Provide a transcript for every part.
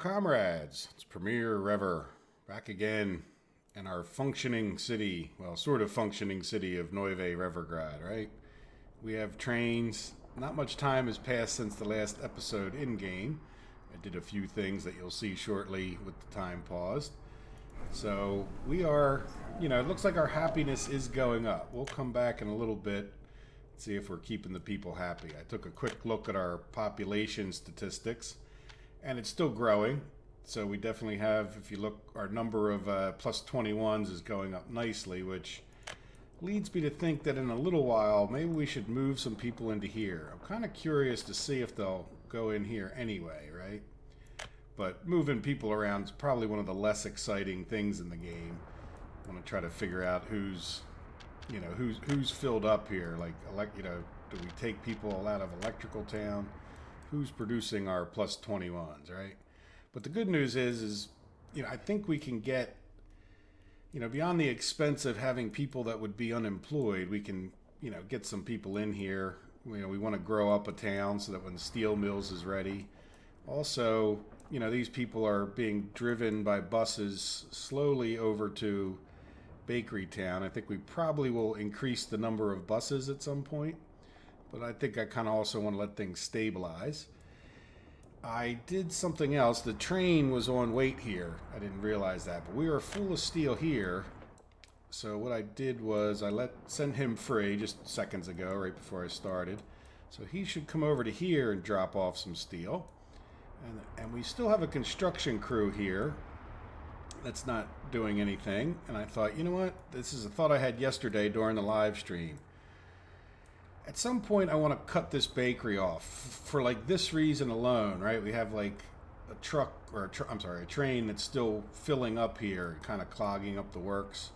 comrades, it's Premier Rever back again in our functioning city, well, sort of functioning city of Neuve Revergrad, right? We have trains. Not much time has passed since the last episode in-game. I did a few things that you'll see shortly with the time paused. So we are, it looks like our happiness is going up. We'll come back in a little bit, see if we're keeping the people happy. I took a quick look at our population statistics, and it's still growing. So we definitely have, if you look, our number of plus 21s is going up nicely, which leads me to think that in a little while, maybe we should move some people into here. I'm kind of curious to see if they'll go in here anyway, right? But moving people around is probably one of the less exciting things in the game. I want to try to figure out who's filled up here. Like, do we take people out of Electrical Town? Who's producing our plus 21s, right? But the good news is I think we can get, beyond the expense of having people that would be unemployed, we can, get some people in here. We want to grow up a town so that when the steel mills is ready. Also, these people are being driven by buses slowly over to Bakery Town. I think we probably will increase the number of buses at some point, but I think I kind of also want to let things stabilize. I did something else. The train was on wait here. I didn't realize that, but we are full of steel here. So what I did was I send him free just seconds ago, right before I started. So he should come over to here and drop off some steel. And we still have a construction crew here that's not doing anything. And I thought, you know what? This is a thought I had yesterday during the live stream. At some point, I want to cut this bakery off for like this reason alone, right? We have like a truck or a train that's still filling up here, kind of clogging up the works.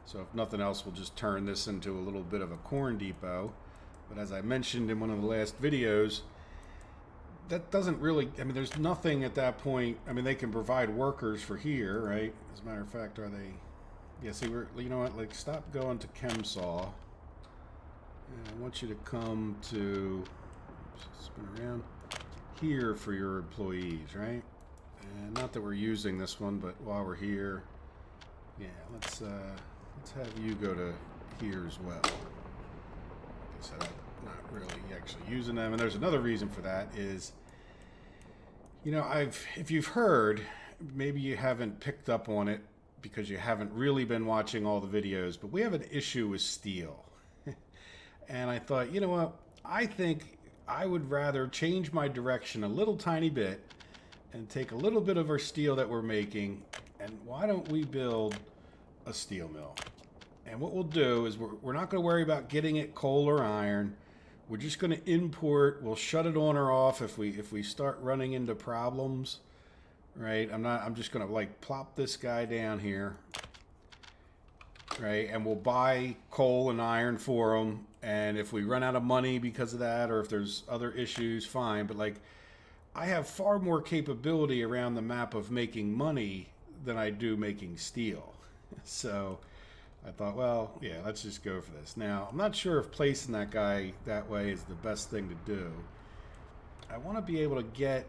So if nothing else, we'll just turn this into a little bit of a corn depot. But as I mentioned in one of the last videos, that doesn't really, there's nothing at that point. They can provide workers for here, right? As a matter of fact, are they? Yeah, see, stop going to ChemSaw. I want you to come to, spin around, here for your employees, right? And not that we're using this one, but while we're here, yeah, let's have you go to here as well. Like I said, I'm not really actually using them. And there's another reason for that is, if you've heard, maybe you haven't picked up on it because you haven't really been watching all the videos, but we have an issue with steel. And I thought, you know what? I think I would rather change my direction a little tiny bit and take a little bit of our steel that we're making, and why don't we build a steel mill? And what we'll do is we're not going to worry about getting it coal or iron. We're just going to import. We'll shut it on or off if we start running into problems, right? I'm just going to plop this guy down here, right? And we'll buy coal and iron for them. And if we run out of money because of that, or if there's other issues, fine. But I have far more capability around the map of making money than I do making steel. So I thought, well, yeah, let's just go for this. Now, I'm not sure if placing that guy that way is the best thing to do. I want to be able to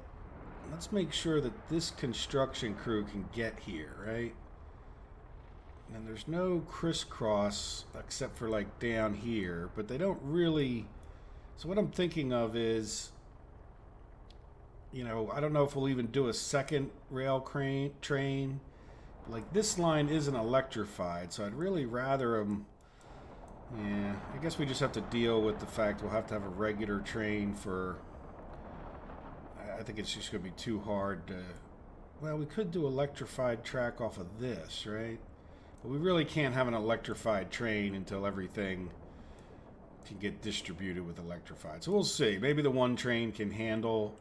let's make sure that this construction crew can get here, right? And there's no crisscross except for down here, but they don't really. So what I'm thinking of is, I don't know if we'll even do a second rail train. This line isn't electrified, so I'd really rather them. Yeah, I guess we just have to deal with the fact we'll have to have a regular train for. I think it's just going to be too hard to. Well, we could do electrified track off of this, right? But we really can't have an electrified train until everything can get distributed with electrified. So we'll see. Maybe the one train can handle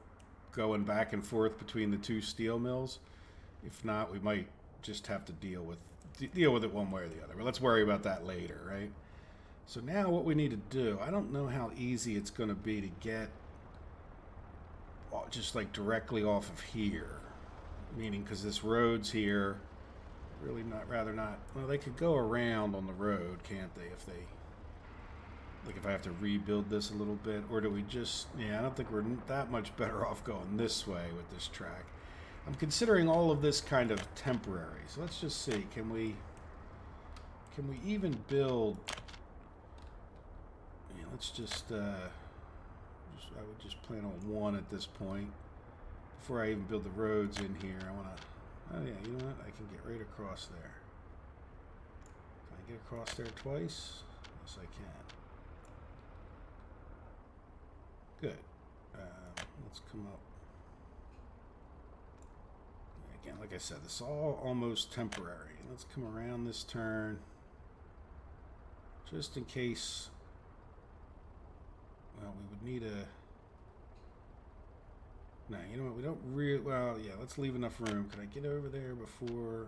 going back and forth between the two steel mills. If not, we might just have to deal with it one way or the other. But let's worry about that later, right? So now what we need to do, I don't know how easy it's going to be to get just directly off of here. Meaning because this road's here. Really rather not. Well, they could go around on the road, can't they? If I have to rebuild this a little bit, or do we just? Yeah, I don't think we're that much better off going this way with this track. I'm considering all of this kind of temporary. So let's just see. Can we even build? Yeah, let's just I would just plan on one at this point. Before I even build the roads in here, I want to. Oh yeah, you know what? I can get right across there. Can I get across there twice? Yes, I can. Good. Let's come up. Again, like I said, this is all almost temporary. Let's come around this turn. Just in case. Well, we would need a... No, you know what? We don't really... Well, yeah, let's leave enough room. Can I get over there before...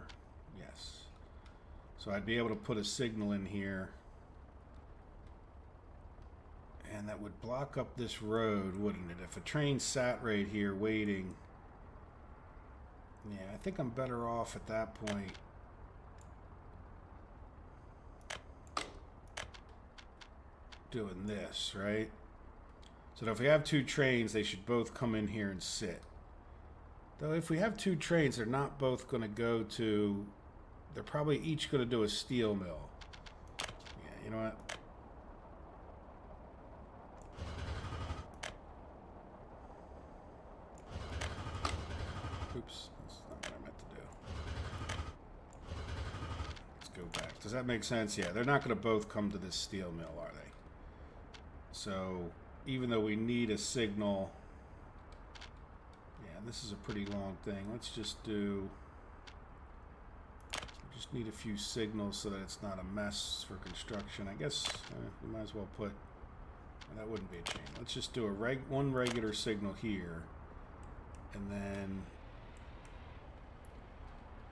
Yes. So I'd be able to put a signal in here. And that would block up this road, wouldn't it? If a train sat right here waiting... Yeah, I think I'm better off at that point. Doing this, right? So if we have two trains, they should both come in here and sit. Though if we have two trains, they're not both going to go to... They're probably each going to do a steel mill. Yeah, you know what? Oops, that's not what I meant to do. Let's go back. Does that make sense? Yeah, they're not going to both come to this steel mill, are they? So, even though we need a signal... Yeah, this is a pretty long thing. Let's just do... We just need a few signals so that it's not a mess for construction. I guess we might as well put... That wouldn't be a chain. Let's just do a one regular signal here. And then...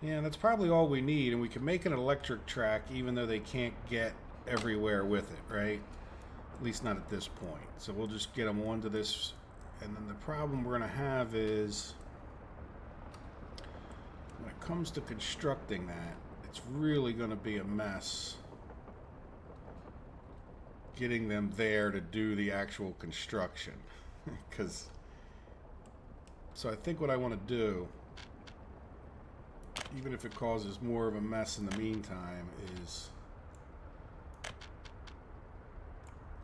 Yeah, that's probably all we need, and we can make an electric track even though they can't get everywhere with it, right? At least not at this point. So we'll just get them onto this, and then the problem we're going to have is when it comes to constructing that, it's really going to be a mess getting them there to do the actual construction. So I think what I want to do, even if it causes more of a mess in the meantime, is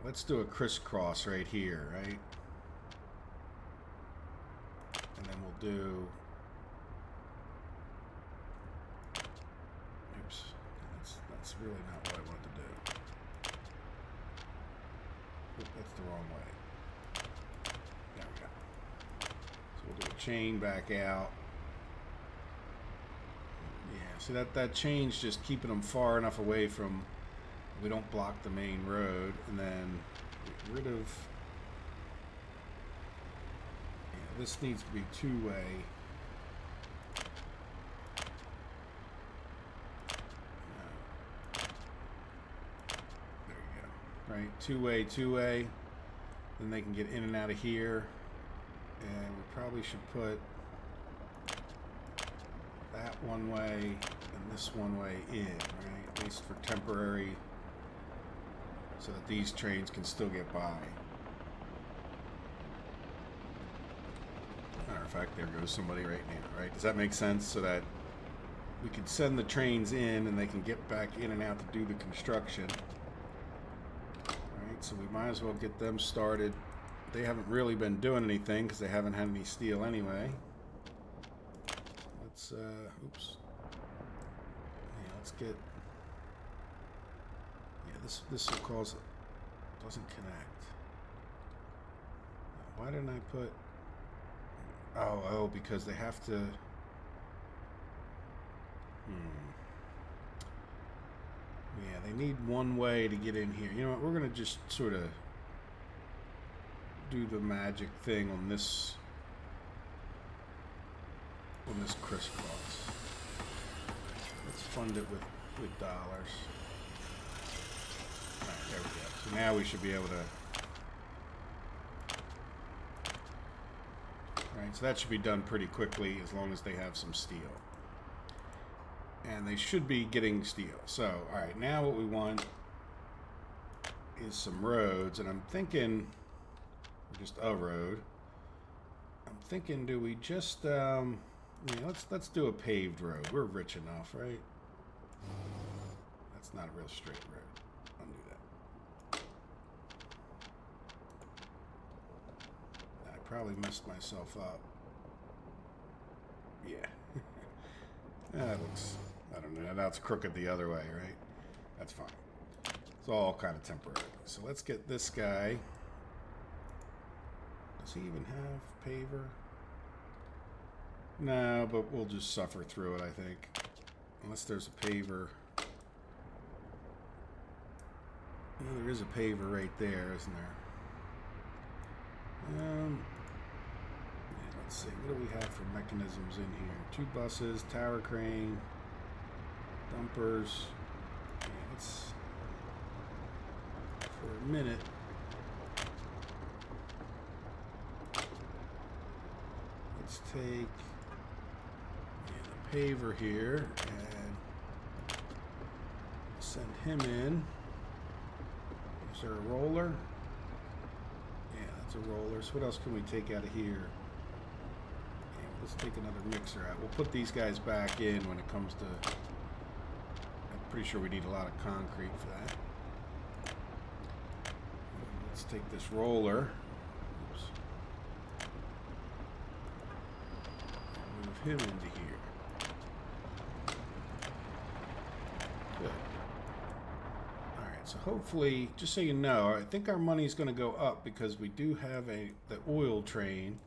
let's do a crisscross right here, right? And then we'll do... Oops. That's really not what I want to do. Oop, that's the wrong way. There we go. So we'll do a chain back out. Yeah, see that chain's just keeping them far enough away from... We don't block the main road, and then get rid of... Yeah, this needs to be two-way. There you go. Right, two-way. Then they can get in and out of here. And we probably should put that one way and this one way in, right? At least for temporary... so that these trains can still get by. Matter of fact, there goes somebody right now, right? Does that make sense? So that we can send the trains in and they can get back in and out to do the construction. Right, so we might as well get them started. They haven't really been doing anything because they haven't had any steel anyway. Let's, oops. Yeah, let's get... This will cause it doesn't connect. Why didn't I put... Oh, because they have to... Yeah, they need one way to get in here. You know what, we're going to just sort of do the magic thing on this crisscross. Let's fund it with dollars. Alright, there we go. So now we should be able to... Alright, so that should be done pretty quickly as long as they have some steel. And they should be getting steel. So, alright, now what we want is some roads. And I'm thinking... Just a road. I'm thinking, do we just... Yeah, let's do a paved road. We're rich enough, right? That's not a real straight road. I'll do that. I probably messed myself up. Yeah. That looks, I don't know. Now it's crooked the other way, right? That's fine. It's all kind of temporary. So let's get this guy. Does he even have paver? No, but we'll just suffer through it, I think. Unless there's a paver. Well, there is a paver right there, isn't there? Yeah, let's see. What do we have for mechanisms in here? 2 buses, tower crane, dumpers. Yeah, let's, for a minute, let's take the paver here and send him in. Is there a roller? Yeah, that's a roller. So what else can we take out of here? Yeah, let's take another mixer out. We'll put these guys back in when it comes to... I'm pretty sure we need a lot of concrete for that. Let's take this roller. Oops. Move him into here. Good. Alright, so hopefully, just so you know, I think our money's going to go up because we do have the oil train.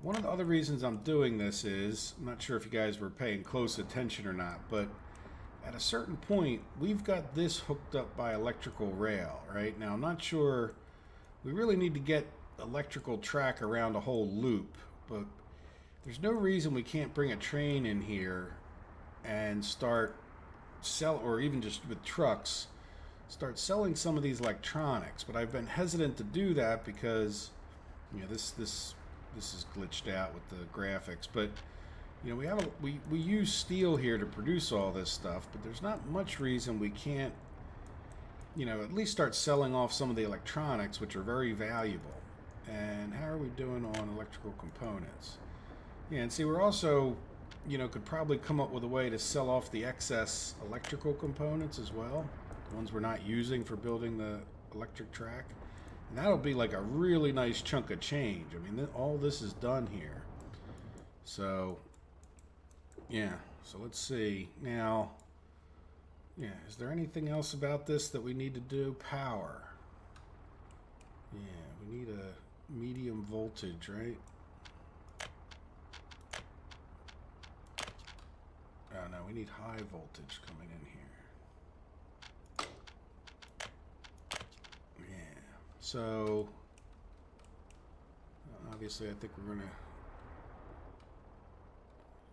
One of the other reasons I'm doing this is, I'm not sure if you guys were paying close attention or not, but at a certain point, we've got this hooked up by electrical rail, right? Now, I'm not sure, we really need to get electrical track around a whole loop, but there's no reason we can't bring a train in here and start or even just with trucks, start selling some of these electronics. But I've been hesitant to do that because, you know, this is glitched out with the graphics. But you know, we use steel here to produce all this stuff, but there's not much reason we can't, you know, at least start selling off some of the electronics, which are very valuable. And how are we doing on electrical components? Yeah, and see, we're also, you know, could probably come up with a way to sell off the excess electrical components as well, the ones we're not using for building the electric track. And that'll be like a really nice chunk of change. I mean, all this is done here. So, yeah, so let's see. Now, yeah, is there anything else about this that we need to do? Power. Yeah, we need a medium voltage, right? Oh no, we need high voltage coming in here. Yeah, so obviously I think we're gonna,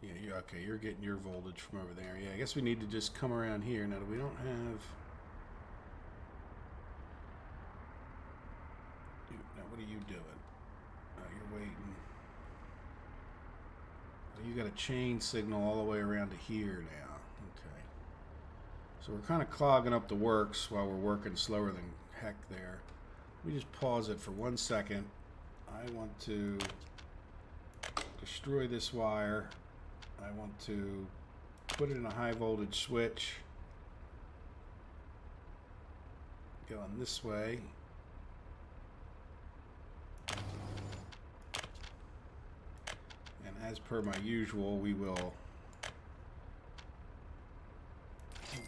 yeah, okay, you're getting your voltage from over there. Yeah, I guess we need to just come around here. Now, we don't have, now what are you doing? Oh, you're waiting. You got a chain signal all the way around to here now. Okay. So we're kind of clogging up the works while we're working slower than heck there. Let me just pause it for 1 second. I want to destroy this wire. I want to put it in a high voltage switch. Going this way. As per my usual, we'll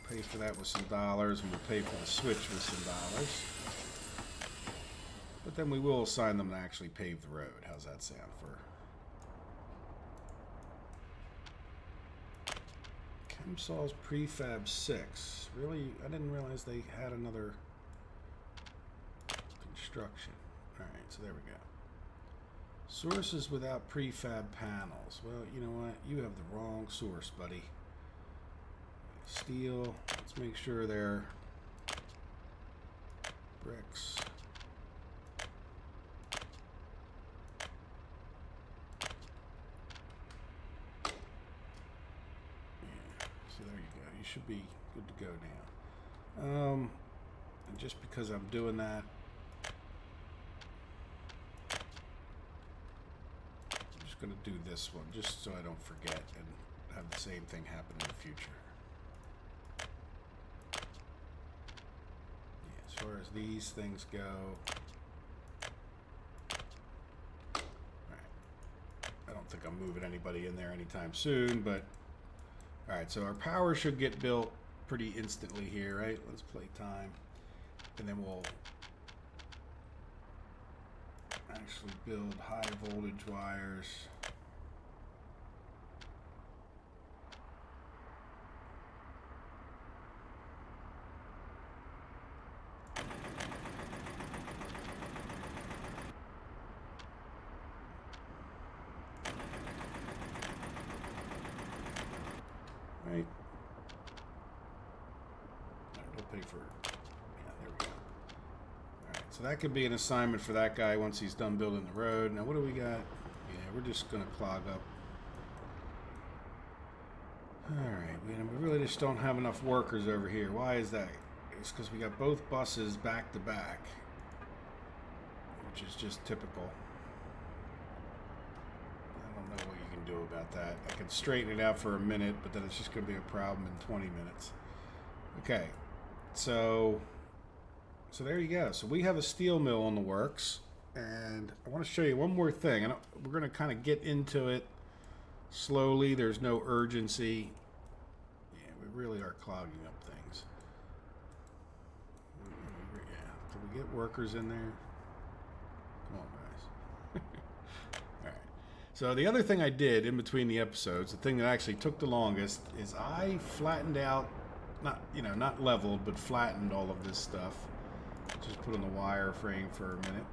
pay for that with some dollars, and we'll pay for the switch with some dollars. But then we will assign them to actually pave the road. How's that sound for Chemsol's Prefab 6? Really? I didn't realize they had another construction. Alright, so there we go. Sources without prefab panels. Well, you know what? You have the wrong source, buddy. Steel. Let's make sure they're bricks. Yeah. So there you go. You should be good to go now. And just because I'm doing that, just going to do this one just so I don't forget and have the same thing happen in the future. Yeah, as far as these things go, I don't think I'm moving anybody in there anytime soon, but alright, so our power should get built pretty instantly here, right? Let's play time. And then we'll actually build high voltage wires. Right. Don't pay for it. Yeah, there we go. Alright, so that could be an assignment for that guy once he's done building the road. Now what do we got? Yeah, we're just gonna clog up. Alright, we really just don't have enough workers over here. Why is that? It's because we got both buses back to back, which is just typical. I don't know what you can do about that. I can straighten it out for a minute, but then it's just going to be a problem in 20 minutes. Okay, so there you go. So we have a steel mill in the works, and I want to show you one more thing. We're going to kind of get into it slowly. There's no urgency. Yeah, we really are clogging up things. Yeah, do we get workers in there? Come on, guys. All right. So the other thing I did in between the episodes, the thing that actually took the longest, is I flattened out, not leveled, but flattened all of this stuff. Just put on the wire frame for a minute.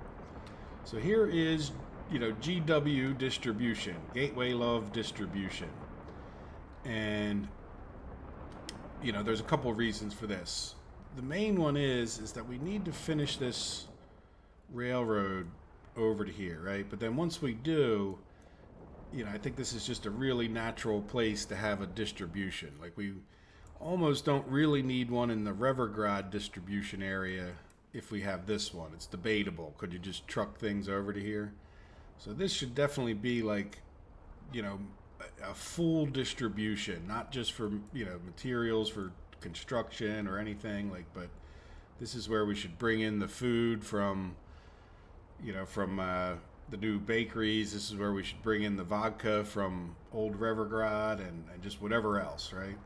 So here is, GW distribution, Gateway Love distribution. And, there's a couple of reasons for this. The main one is that we need to finish this railroad over to here, right? But then once we do, I think this is just a really natural place to have a distribution. Like, we almost don't really need one in the Revergrad distribution area if we have this one. It's debatable. Could you just truck things over to here? So this should definitely be like, a full distribution, not just for, materials for construction or anything like, but this is where we should bring in the food from the new bakeries. This is where we should bring in the vodka from old Revergrad and just whatever else, right?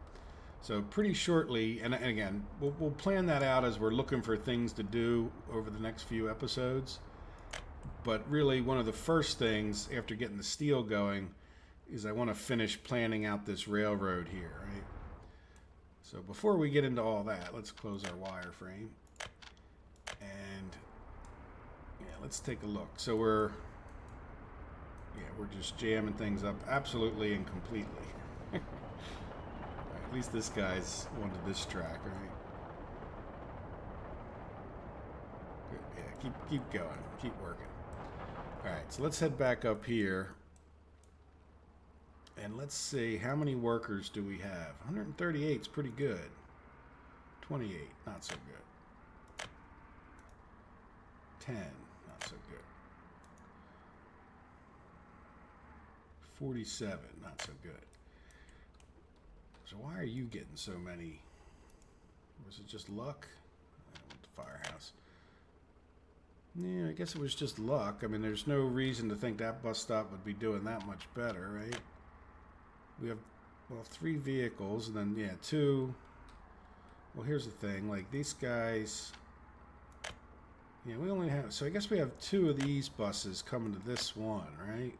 So pretty shortly, and again, we'll plan that out as we're looking for things to do over the next few episodes. But really, one of the first things after getting the steel going is I want to finish planning out this railroad here, right? So before we get into all that, let's close our wireframe. And yeah, let's take a look. So we're just jamming things up absolutely and completely. Right, at least this guy's onto this track, right? Good. Yeah, keep going, keep working. All right, so let's head back up here. And let's see, how many workers do we have? 138 is pretty good. 28, not so good. 10, not so good. 47, not so good. So why are you getting so many? Was it just luck? The firehouse. Yeah, I guess it was just luck. I mean, there's no reason to think that bus stop would be doing that much better, right? We have, 3 vehicles, and then, 2. Well, here's the thing. Like, these guys... Yeah, we only have... So I guess we have 2 of these buses coming to this one, right?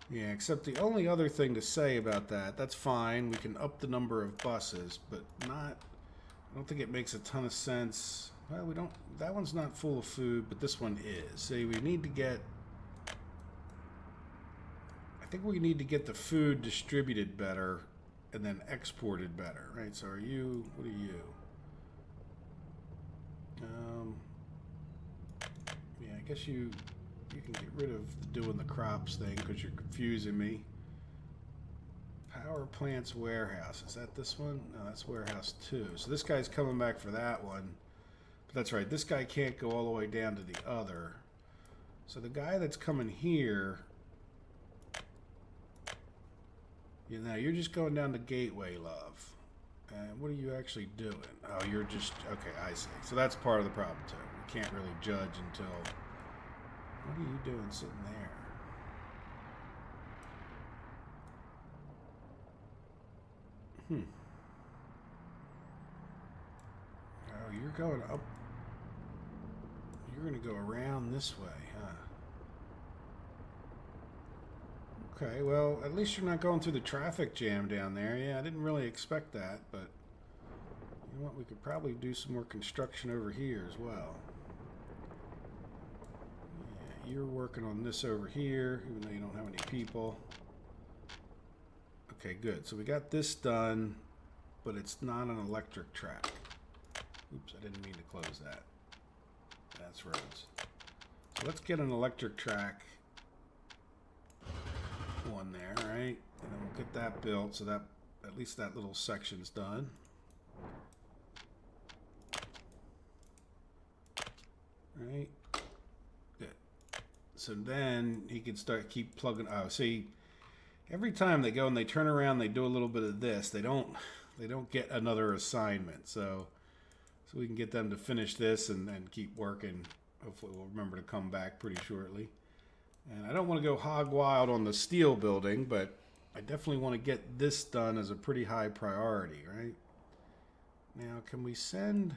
Yeah, except the only other thing to say about that's fine. We can up the number of buses, but not... I don't think it makes a ton of sense. Well, we don't... That one's not full of food, but this one is. See, we need to get... I think we need to get the food distributed better and then exported better, right? So are you, what are you? Yeah, I guess you can get rid of doing the crops thing because you're confusing me. Power plants warehouse, is that this one? No, that's warehouse 2. So this guy's coming back for that one. But that's right, this guy can't go all the way down to the other. So the guy that's coming here, you know, you're just going down the gateway, love. And what are you actually doing? Oh, you're just, okay, I see. So that's part of the problem too. We can't really judge until, what are you doing sitting there? Oh, you're going up. You're going to go around this way, huh? Okay, well, at least you're not going through the traffic jam down there. Yeah, I didn't really expect that, but you know what? We could probably do some more construction over here as well. Yeah, you're working on this over here, even though you don't have any people. Okay, good. So we got this done, but it's not an electric track. Oops, I didn't mean to close that. That's roads. So let's get an electric track one there, right? And then we'll get that built so that at least that little section's done. Right? Good. So then he can keep plugging. Oh, see, every time they go and they turn around, they do a little bit of this. They don't get another assignment. So we can get them to finish this and keep working. Hopefully we'll remember to come back pretty shortly. And I don't want to go hog wild on the steel building, but I definitely want to get this done as a pretty high priority, right? Now, can we send...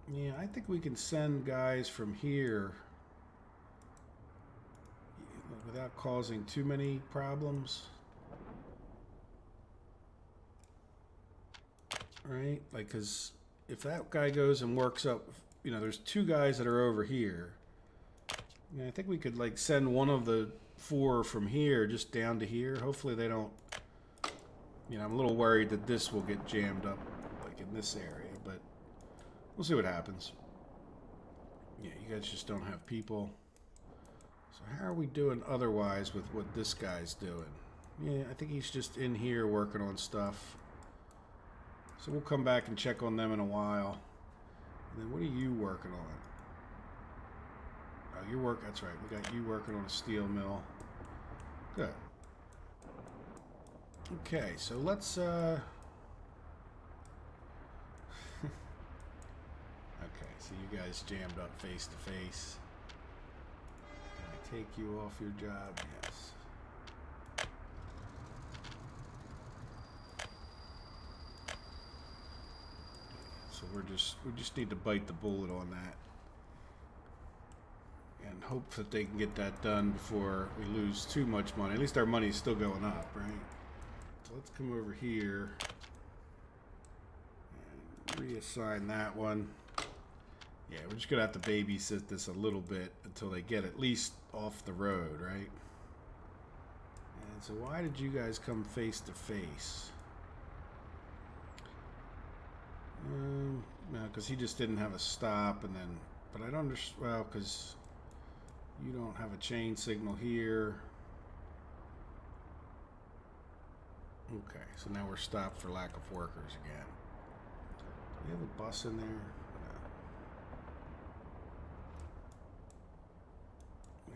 Yeah, I think we can send guys from here without causing too many problems. Right? Like, because if that guy goes and works up, you know, there's two guys that are over here. Yeah, I think we could, like, send one of the four from here just down to here. Hopefully they don't, you know, I'm a little worried that this will get jammed up, like, in this area, but we'll see what happens. Yeah, you guys just don't have people. So how are we doing otherwise with what this guy's doing? Yeah, I think he's just in here working on stuff. So we'll come back and check on them in a while. And then what are you working on? Oh, you're working, that's right. We got you working on a steel mill. Good. Okay, so let's, okay, so you guys jammed up face to face. Can I take you off your job? Yes. So we just need to bite the bullet on that and hope that they can get that done before we lose too much money. At least our money's still going up, right? So let's come over here and reassign that one. Yeah, we're just gonna have to babysit this a little bit until they get at least off the road, right? And so why did you guys come face to face? No, because he just didn't have a stop, and then, but I don't understand, well, because you don't have a chain signal here. Okay, so now we're stopped for lack of workers again. Do we have a bus in there? No.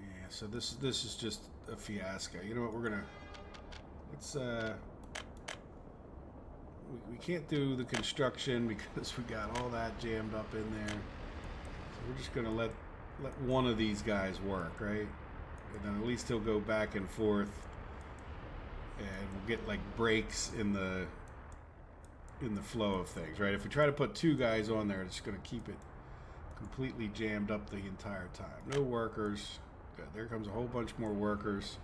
Yeah, so this is just a fiasco. You know what, we're gonna, let's, we can't do the construction because we got all that jammed up in there. So we're just gonna let one of these guys work, right? And then at least he'll go back and forth, and we'll get like breaks in the flow of things, right? If we try to put two guys on there, it's gonna keep it completely jammed up the entire time. No workers. Good. There comes a whole bunch more workers.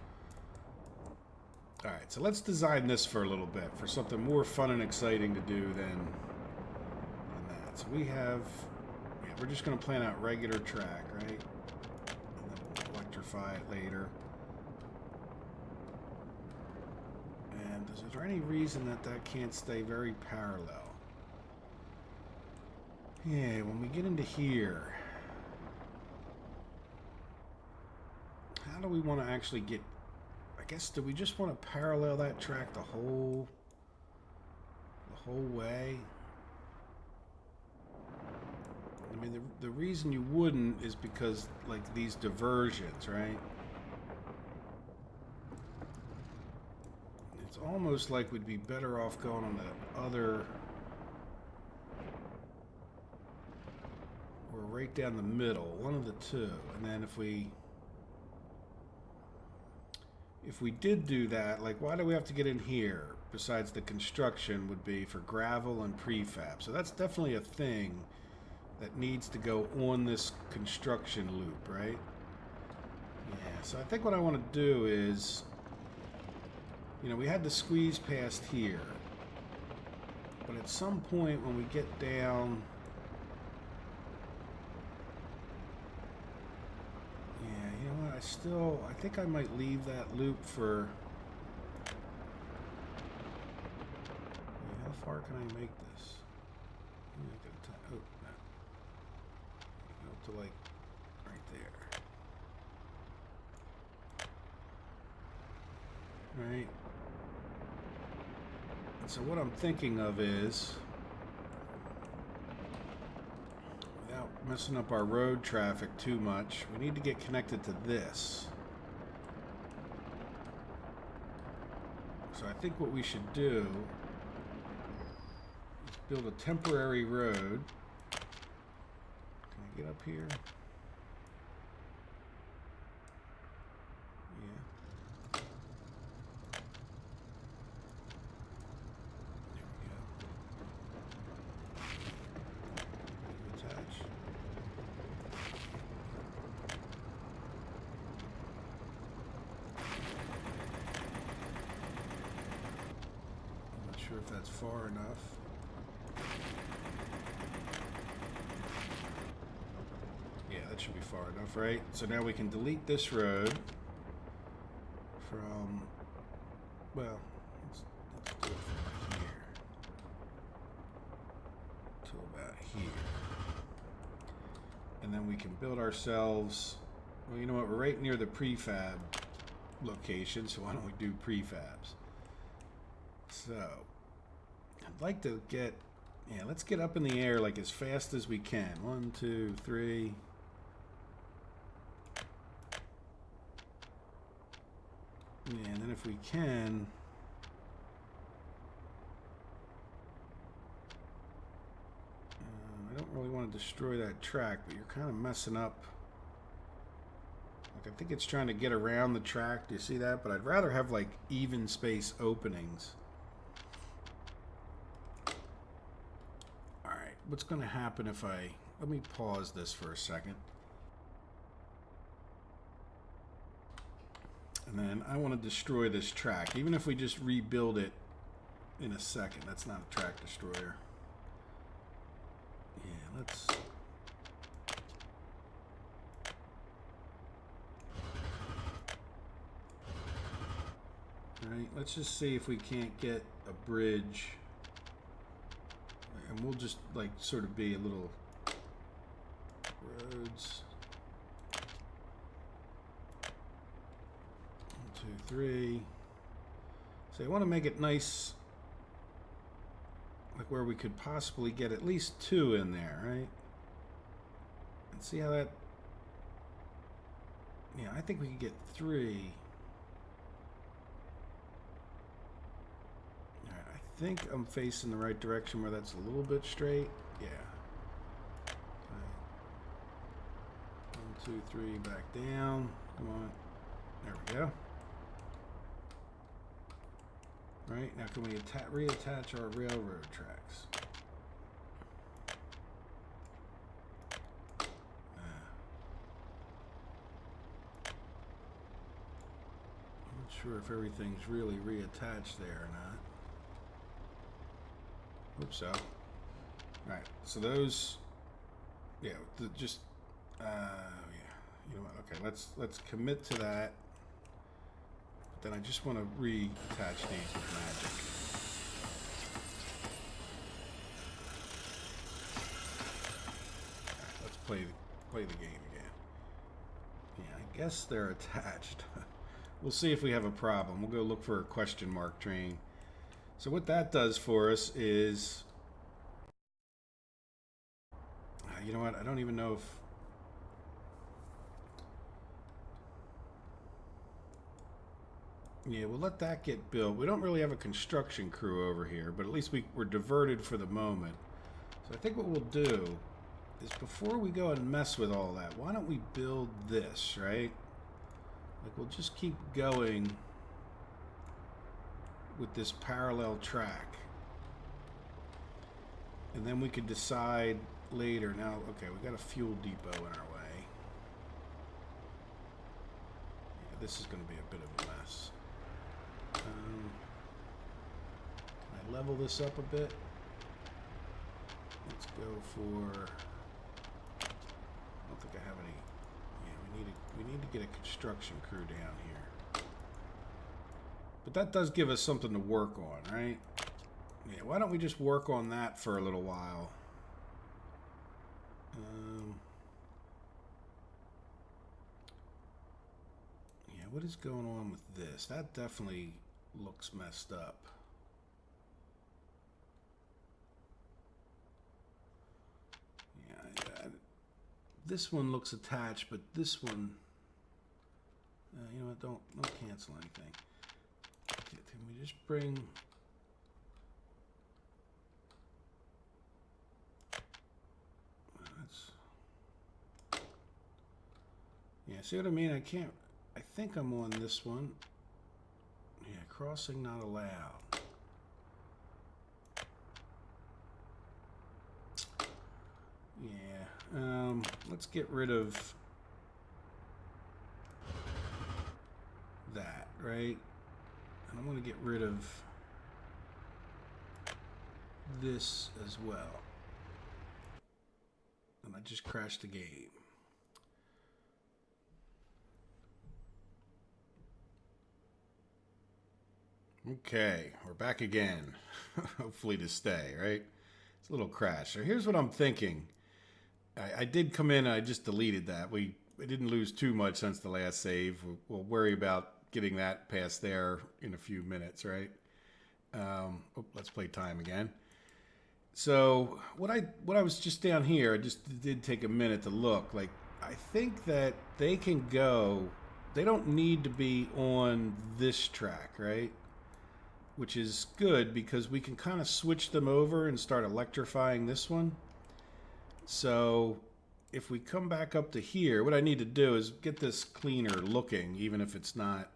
All right, so let's design this for a little bit, for something more fun and exciting to do than that. So we have, yeah, we're just going to plan out regular track, right? And then we'll electrify it later. And is there any reason that can't stay very parallel? Yeah, when we get into here, how do we want to actually get... I guess, do we just want to parallel that track the whole way? I mean, the reason you wouldn't is because, like, these diversions, right? It's almost like we'd be better off going on the other, or right down the middle, one of the two. And then if we did do that, like, why do we have to get in here? Besides the construction would be for gravel and prefab. So that's definitely a thing that needs to go on this construction loop, right? Yeah, so I think what I want to do is, you know, we had to squeeze past here. But at some point when we get down, yeah, you know what, I think I might leave that loop for, how far can I make this? Oh, no. Go to, like, right there. Right? And so what I'm thinking of is, without messing up our road traffic too much, we need to get connected to this. So I think what we should do is build a temporary road. Can I get up here? Yeah. There we go. Attach. I'm not sure if that's far enough. That should be far enough, right? So now we can delete this road from, well, let's do it from here to about here. And then we can build ourselves, well, you know what, we're right near the prefab location, so why don't we do prefabs? So, I'd like to get, yeah, let's get up in the air like as fast as we can. 1, 2, 3. Yeah, and then if we can, I don't really want to destroy that track, but you're kind of messing up. Like, I think it's trying to get around the track. Do you see that? But I'd rather have, like, even space openings. All right, what's going to happen if let me pause this for a second. And then I want to destroy this track. Even if we just rebuild it in a second. That's not a track destroyer. Yeah, let's... Right, let's just see if we can't get a bridge. And we'll just, like, sort of be a little... Roads... 1, 2, 3. So I want to make it nice, like where we could possibly get at least 2 in there, right? And see how that, yeah, I think we could get 3. All right, I think I'm facing the right direction where that's a little bit straight. Yeah. Okay. 1, 2, 3, back down. Come on. There we go. Right, now can we reattach our railroad tracks? I'm not sure if everything's really reattached there or not. Hope so. Alright, so those, yeah, just, yeah, you know what, okay, let's commit to that. Then I just want to reattach these with magic. Right, let's play the game again. Yeah, I guess they're attached. We'll see if we have a problem. We'll go look for a question mark train. So what that does for us is, You know what? I don't even know if... Yeah, we'll let that get built. We don't really have a construction crew over here, but at least we're diverted for the moment. So I think what we'll do is before we go and mess with all that, why don't we build this, right? Like, we'll just keep going with this parallel track. And then we could decide later. Now, okay, we got a fuel depot in our way. Yeah, this is going to be a bit of a mess. Can I level this up a bit? Let's go for... I don't think I have any... Yeah, we need to get a construction crew down here. But that does give us something to work on, right? Yeah, why don't we just work on that for a little while? Yeah, what is going on with this? That definitely looks messed up. Yeah, this one looks attached, but this one... you know what? Don't cancel anything. Okay, can we just bring... Yeah, see what I mean? I can't... I think I'm on this one. Yeah, crossing not allowed. Yeah, let's get rid of that, right? And I'm going to get rid of this as well. And I just crashed the game. Okay, we're back again. Hopefully to stay, right? It's a little crash. So here's what I'm thinking. I did come in and I just deleted that. We didn't lose too much since the last save. We'll worry about getting that past there in a few minutes, right? Let's play time again. So what I was just down here, I just did take a minute to look. Like, I think that they can go, they don't need to be on this track, right? Which is good because we can kind of switch them over and start electrifying this one. So if we come back up to here, what I need to do is get this cleaner looking, even if it's not.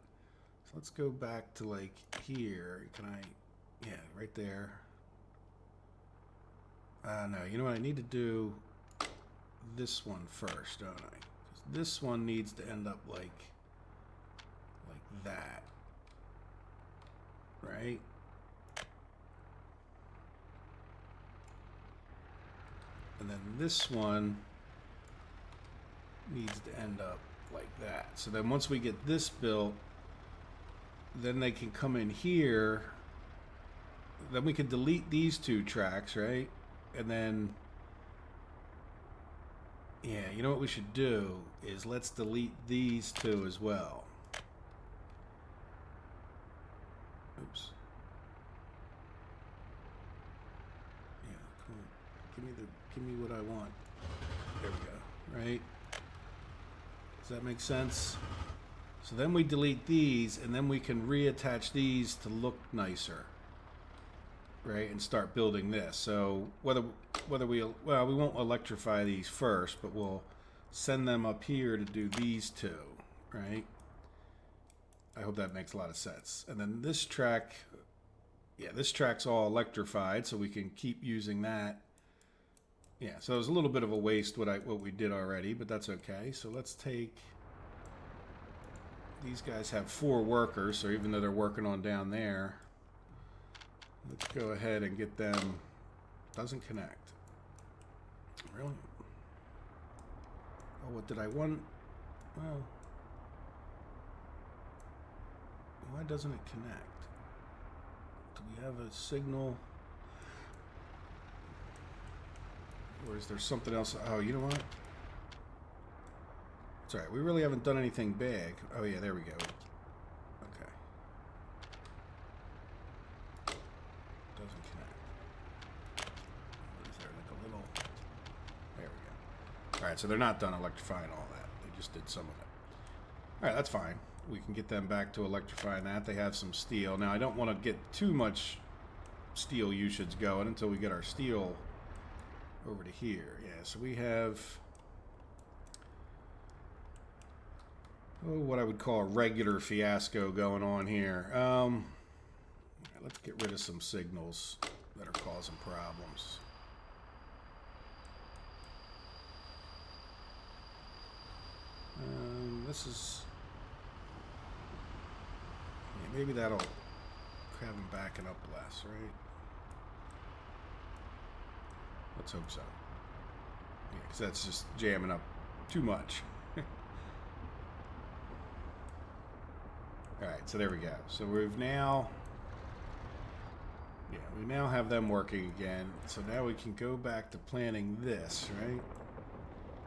So let's go back to like here. Can I? Yeah, right there. No, you know what? I need to do this one first, don't I? Because this one needs to end up like that. Right? And then this one needs to end up like that. So then once we get this built, then they can come in here. Then we can delete these two tracks, right? And then, yeah, you know what we should do is let's delete these two as well. Oops. Yeah, come on. Give me what I want. There we go. Right? Does that make sense? So then we delete these, and then we can reattach these to look nicer. Right? And start building this. So whether we won't electrify these first, but we'll send them up here to do these two. Right? I hope that makes a lot of sense. And then this track, yeah, this track's all electrified, so we can keep using that. Yeah, so it was a little bit of a waste what we did already, but that's okay. So let's take, these guys have 4 workers, so even though they're working on down there, let's go ahead and get them, doesn't connect. Really? Oh, what did I want? Well, why doesn't it connect? Do we have a signal? Or is there something else? Oh, you know what? It's alright. We really haven't done anything big. Oh, yeah, there we go. Okay. Doesn't connect. What is there? Like a little... There we go. Alright, so they're not done electrifying all that. They just did some of it. Alright, that's fine. We can get them back to electrifying that. They have some steel. Now, I don't want to get too much steel usage going until we get our steel over to here. Yeah, so we have what I would call a regular fiasco going on here. Let's get rid of some signals that are causing problems. This is... yeah, maybe that'll have him backing up less, right? Let's hope so. Yeah, because that's just jamming up too much. Alright, so there we go. So we've now... yeah, we now have them working again. So now we can go back to planning this, right?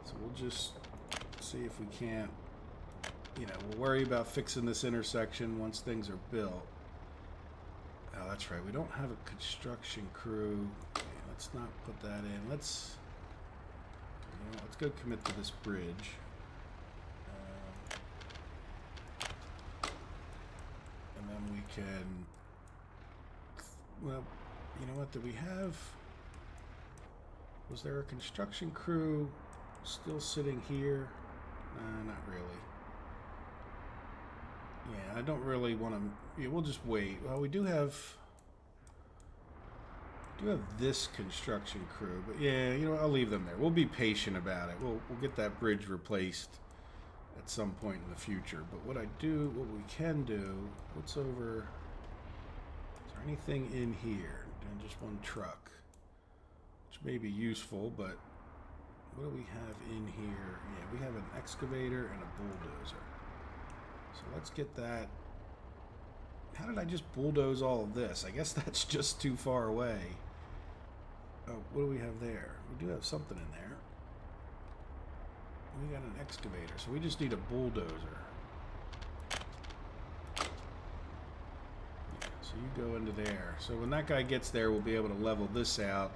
So we'll just see if we can't... you know, we'll worry about fixing this intersection once things are built. Oh, that's right. We don't have a construction crew. Okay, let's not put that in. Let's... you know, let's go commit to this bridge. And then we can... well, you know what? Did we have... was there a construction crew still sitting here? Not really. Yeah, I don't really want to... yeah, we'll just wait. Well, we do have this construction crew, but yeah, you know, I'll leave them there. We'll be patient about it. We'll get that bridge replaced at some point in the future. But what we can do, what's over... is there anything in here? And just one truck, which may be useful, but what do we have in here? Yeah, we have an excavator and a bulldozer. So let's get that. How did I just bulldoze all of this? I guess that's just too far away. Oh, what do we have there? We do have something in there. We got an excavator, so we just need a bulldozer. Yeah, so you go into there. So when that guy gets there, we'll be able to level this out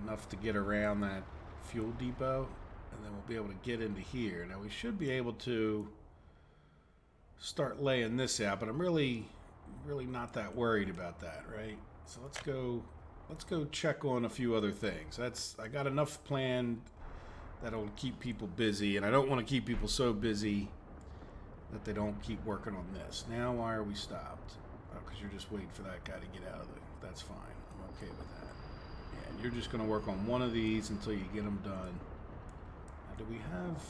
enough to get around that fuel depot, and then we'll be able to get into here. Now we should be able to start laying this out, but I'm really not that worried about that, right? So let's go check on a few other things. I got enough planned that'll keep people busy, and I don't want to keep people so busy that they don't keep working on this. Now why are we stopped? Oh, because you're just waiting for that guy to get out of it. That's fine. I'm okay with that. Yeah, and you're just going to work on one of these until you get them done. Now, do we have...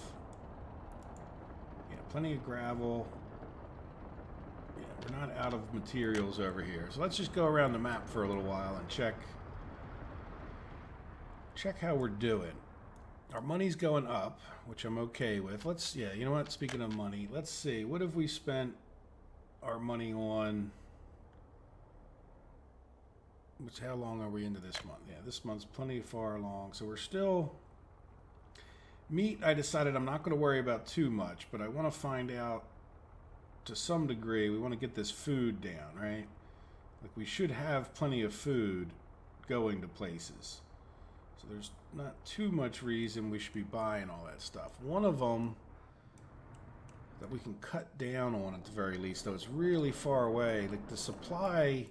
yeah, plenty of gravel. Yeah, we're not out of materials over here. So let's just go around the map for a little while and check how we're doing. Our money's going up, which I'm okay with. Yeah, you know what? Speaking of money, let's see. What have we spent our money on? How long are we into this month? Yeah, this month's plenty far along. So we're still... meat, I decided I'm not going to worry about too much, but I want to find out to some degree. We want to get this food down, right? Like, we should have plenty of food going to places. So there's not too much reason we should be buying all that stuff. One of them that we can cut down on at the very least, though it's really far away. Like, the supply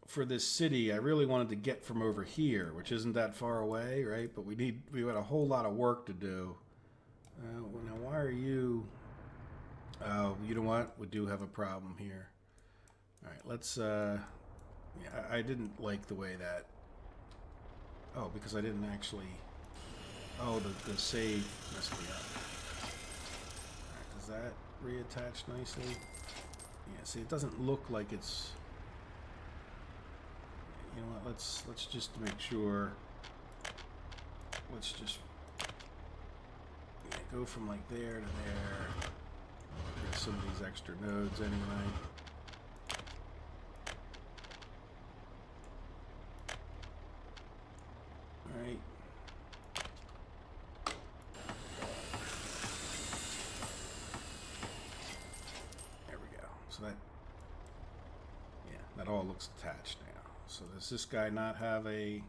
for this city, I really wanted to get from over here, which isn't that far away, right? But we got a whole lot of work to do. Now, why are you... oh, you know what? We do have a problem here. All right, let's... yeah, I didn't like the way that... oh, because I didn't actually... oh, the save messed me up. Alright, does that reattach nicely? Yeah, see, it doesn't look like it's... you know what, let's just make sure... let's just... yeah, go from like there to there. Get some of these extra nodes anyway. Alright. There we go. So that, yeah, that all looks attached now. So does this guy not have a,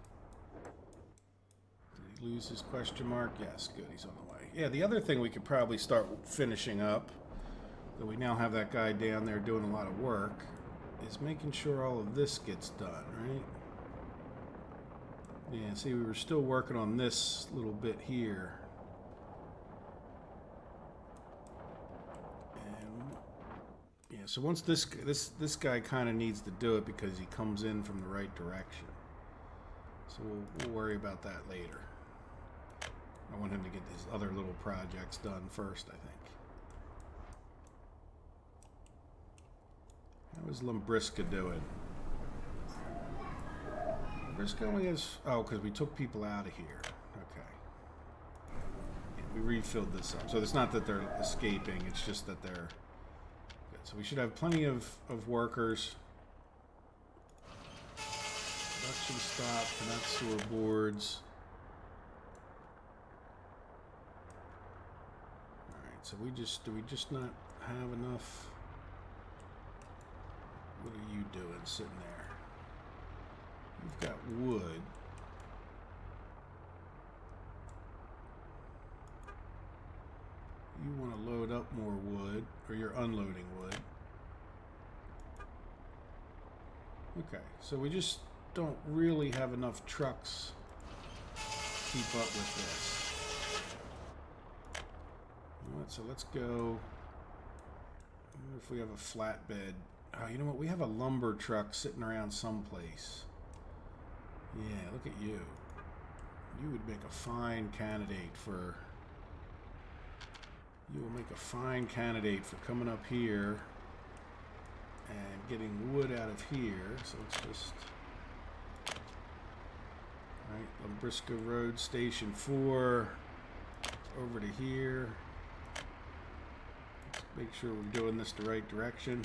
did he lose his question mark? Yes, good, he's on the way. Yeah, the other thing we could probably start finishing up, that we now have that guy down there doing a lot of work, is making sure all of this gets done, right? Yeah, see, we were still working on this little bit here. And yeah, so once this guy kind of needs to do it because he comes in from the right direction. So we'll worry about that later. I want him to get his other little projects done first, I think. How is Lumbrisca doing? Lumbrisca only has... Oh, because we took people out of here. Okay. Yeah, we refilled this up. So it's not that they're escaping, it's just that they're... Good. So we should have plenty of workers. Production stop, connect sewer boards. Alright, so do we just not have enough? What are you doing sitting there? You've got wood. You want to load up more wood, or you're unloading wood. Okay, so we just don't really have enough trucks to keep up with this. All right, so let's go. I wonder if we have a flatbed. Oh, you know what? We have a lumber truck sitting around someplace. Yeah, look at you. You would make a fine candidate for... You will make a fine candidate for coming up here and getting wood out of here. So let's just... Alright, Lumbrisca Road, Station 4. Over to here. Let's make sure we're doing this the right direction.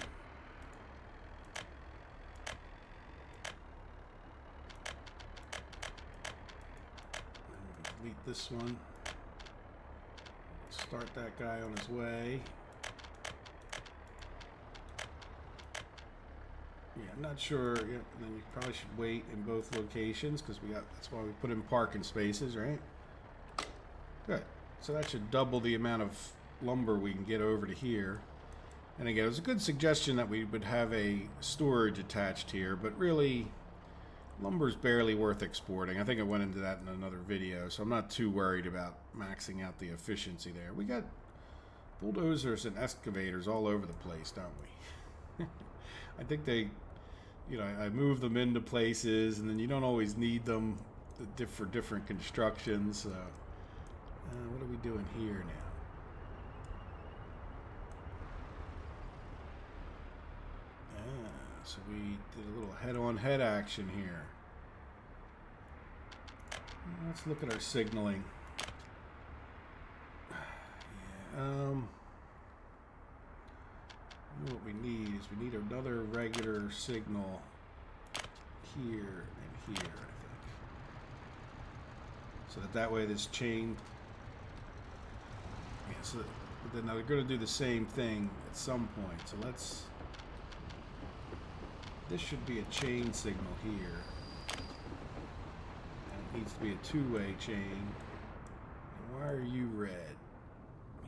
Delete this one. Start that guy on his way. Yeah, I'm not sure. Yeah, then you probably should wait in both locations because that's why we put in parking spaces, right? Good. So that should double the amount of lumber we can get over to here. And again, it was a good suggestion that we would have a storage attached here, but really, lumber's barely worth exporting. I think I went into that in another video, so I'm not too worried about maxing out the efficiency there. We got bulldozers and excavators all over the place, don't we? I think they, you know, I move them into places, and then you don't always need them for different constructions. So, what are we doing here now? So we did a little head-on-head action here. Let's look at our signaling. Yeah, what we need is we need another regular signal here and here, I think. So that way this chain... Yeah, so but then they're going to do the same thing at some point. So let's... This should be a chain signal here. And it needs to be a two-way chain. And why are you red?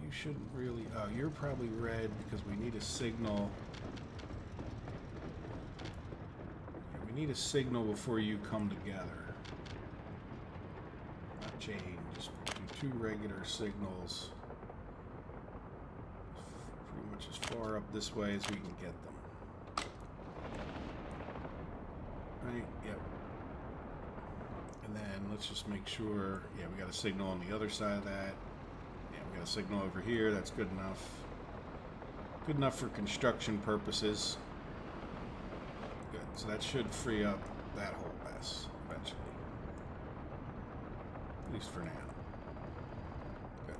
You shouldn't really... Oh, you're probably red because we need a signal. Yeah, we need a signal before you come together. Not chain, just do two regular signals. Pretty much as far up this way as we can get them. Right, yep. And then let's just make sure, yeah, we got a signal on the other side of that. Yeah, we got a signal over here, that's good enough. Good enough for construction purposes. Good, so that should free up that whole mess eventually. At least for now. Good.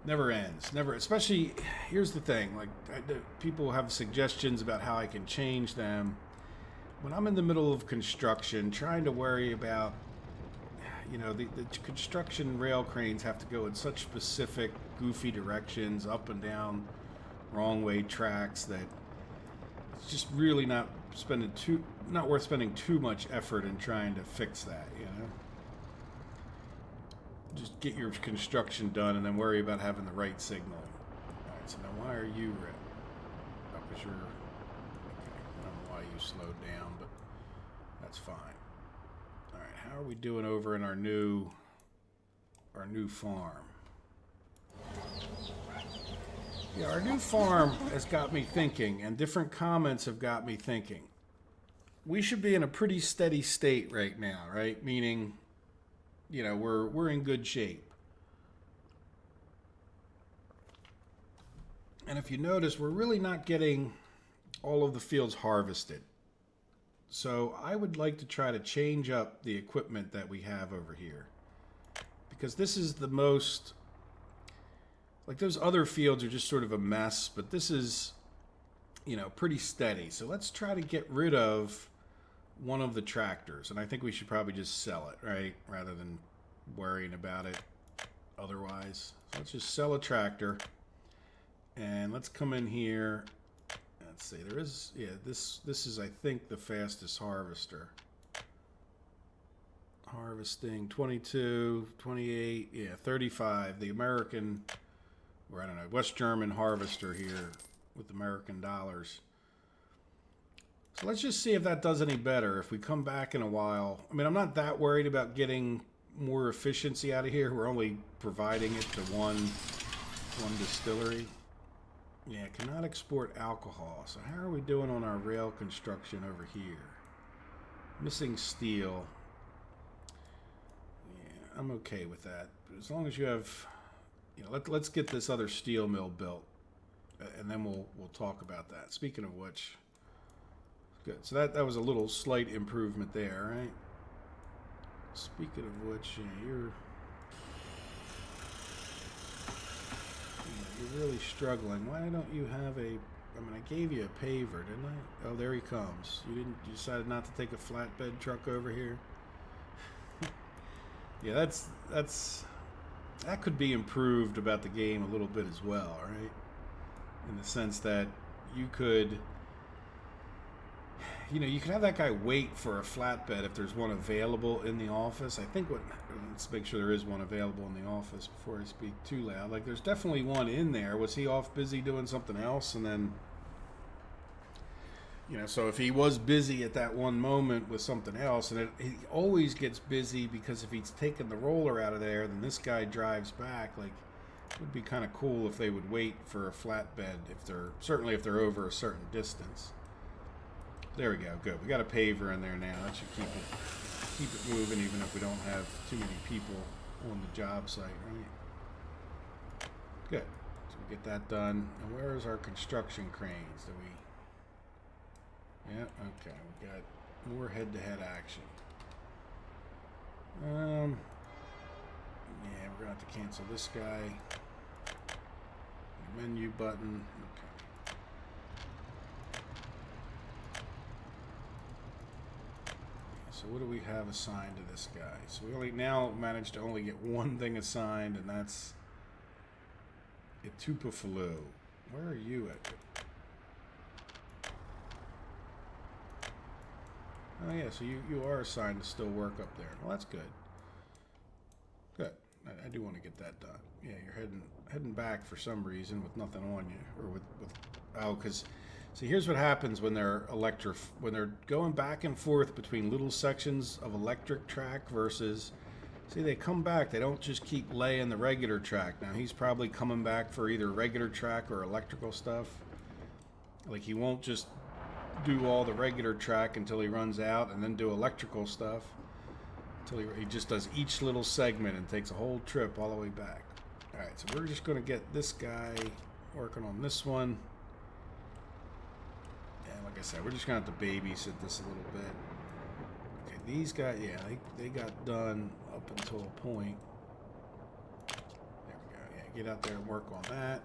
Never ends, never, especially, here's the thing, like, people have suggestions about how I can change them. When I'm in the middle of construction, trying to worry about, you know, the construction rail cranes have to go in such specific, goofy directions, up and down, wrong way tracks, that it's just really not worth spending too much effort in trying to fix that, you know. just get your construction done and then worry about having the right signaling. All right, so now why are you red? Oh, because you're... Okay, I don't know why you slowed down, but that's fine. All right, how are we doing over in our new farm? Yeah, our new farm has got me thinking, and different comments have got me thinking. We should be in a pretty steady state right now, right? Meaning, you know, we're in good shape. And if you notice, we're really not getting all of the fields harvested. So I would like to try to change up the equipment that we have over here. Because this is the most... Like those other fields are just sort of a mess, but this is, you know, pretty steady. So let's try to get rid of one of the tractors. And I think we should probably just sell it, right? Rather than worrying about it otherwise. So let's just sell a tractor. And let's come in here. Let's see, there is, yeah, this is, I think, the fastest harvester. Harvesting 22, 28, yeah, 35. The American... or I don't know, West German harvester here with American dollars. So let's just see if that does any better. If we come back in a while, I mean, I'm not that worried about getting more efficiency out of here. We're only providing it to one distillery. Yeah, cannot export alcohol. So how are we doing on our rail construction over here? Missing steel. Yeah, I'm okay with that. But as long as you have... You know, let's get this other steel mill built, and then we'll talk about that. Speaking of which, good. So that was a little slight improvement there, right? Speaking of which, yeah, you're really struggling. Why don't you have a? I mean, I gave you a paver, didn't I? Oh, there he comes. You decided not to take a flatbed truck over here. Yeah, that's. That could be improved about the game a little bit as well, right? In the sense that you could, you know, you could have that guy wait for a flatbed if there's one available in the office. I think let's make sure there is one available in the office before I speak too loud. Like, there's definitely one in there. Was he off busy doing something else? And then, you know, so if he was busy at that one moment with something else, and he always gets busy because if he's taking the roller out of there, then this guy drives back. Like, it would be kind of cool if they would wait for a flatbed certainly if they're over a certain distance. There we go. Good. We got a paver in there now. That should keep it moving, even if we don't have too many people on the job site, right? Good. So we get that done. And where is our construction cranes? Do we? Yeah, okay, we got more head-to-head action. Yeah, we're gonna have to cancel this guy. Menu button. Okay. So what do we have assigned to this guy? So we only now managed to only get one thing assigned, and that's a Tupafalo. Where are you at? Oh yeah, so you are assigned to still work up there. Well, that's good. Good. I do want to get that done. Yeah, you're heading back for some reason with nothing on you, or with because see, here's what happens when they're when they're going back and forth between little sections of electric track versus. See, they come back. They don't just keep laying the regular track. Now he's probably coming back for either regular track or electrical stuff. Like, he won't just do all the regular track until he runs out and then do electrical stuff until he just does each little segment and takes a whole trip all the way back. Alright, so we're just going to get this guy working on this one, and like I said, we're just going to have to babysit this a little bit. Okay, these guys, yeah, they got done up until a point. There we go. Yeah, get out there and work on that.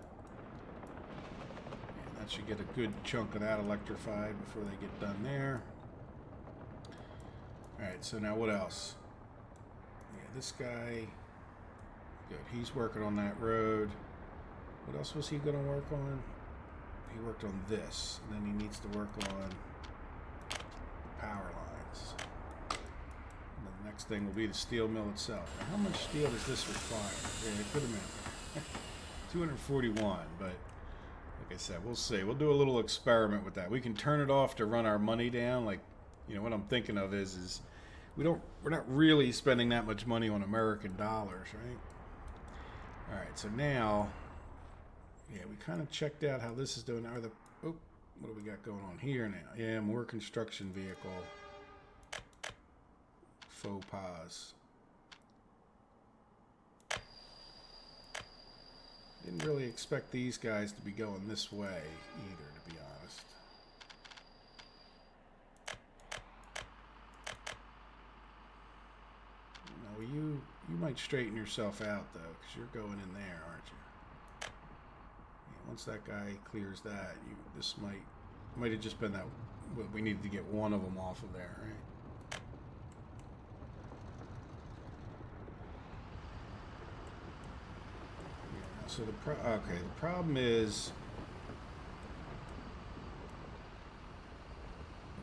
That should get a good chunk of that electrified before they get done there. Alright, so now what else? Yeah, this guy. Good. He's working on that road. What else was he going to work on? He worked on this. And then he needs to work on the power lines. And then the next next thing will be the steel mill itself. Now, how much steel does this require? Yeah, it could have been 241, but like I said, we'll see. We'll do a little experiment with that. We can turn it off to run our money down. Like, you know, what I'm thinking of is we're not really spending that much money on American dollars, right? All right, so now, yeah, we kind of checked out how this is doing. What do we got going on here now? Yeah, more construction vehicle. Faux pas. Didn't really expect these guys to be going this way either, to be honest. No, you might straighten yourself out though, because you're going in there, aren't you? Yeah, once that guy clears that, this might have just been that we needed to get one of them off of there, right? So the problem is,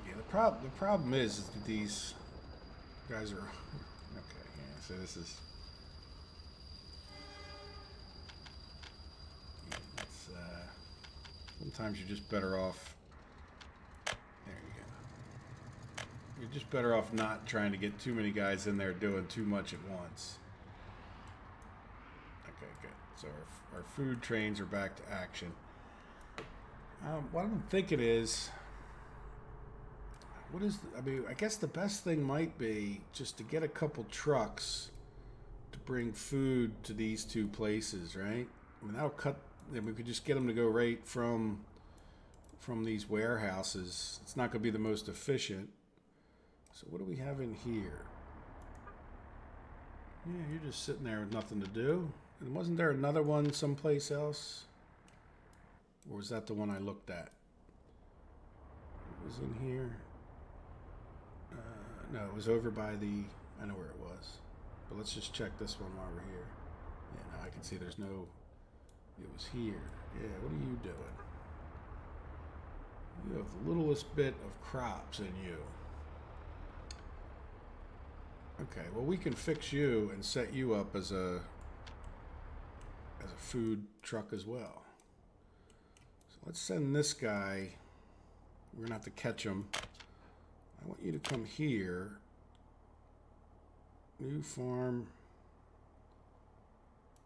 yeah, the problem is that these guys are okay. Yeah, so this is it's sometimes you're just better off. There you go. You're just better off not trying to get too many guys in there doing too much at once. Okay, good. So our food trains are back to action. What I'm thinking is, I guess the best thing might be just to get a couple trucks to bring food to these two places, right? I mean, then we could just get them to go right from these warehouses. It's not going to be the most efficient. So what do we have in here? Yeah, you're just sitting there with nothing to do. And wasn't there another one someplace else? Or was that the one I looked at? It was in here. No, it was over by I know where it was. But let's just check this one while we're here. Yeah, now I can see there's no... It was here. Yeah, what are you doing? You have the littlest bit of crops in you. Okay, well we can fix you and set you up as a food truck as well. So let's send this guy. We're gonna have to catch him. I want you to come here. New farm.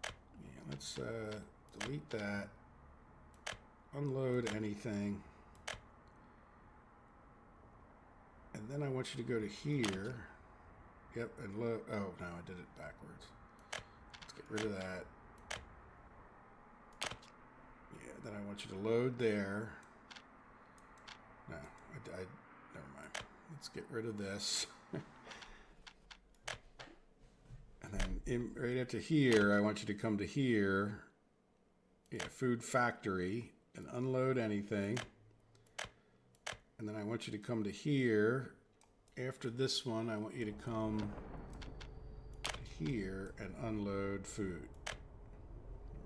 Yeah, let's delete that. Unload anything. And then I want you to go to here. Yep, and load. Oh, no, I did it backwards. Let's get rid of that. Yeah, then I want you to load there. No, never mind. Let's get rid of this. And then right after here, I want you to come to here. Yeah, food factory, and unload anything. And then I want you to come to here. After this one, I want you to come here and unload food.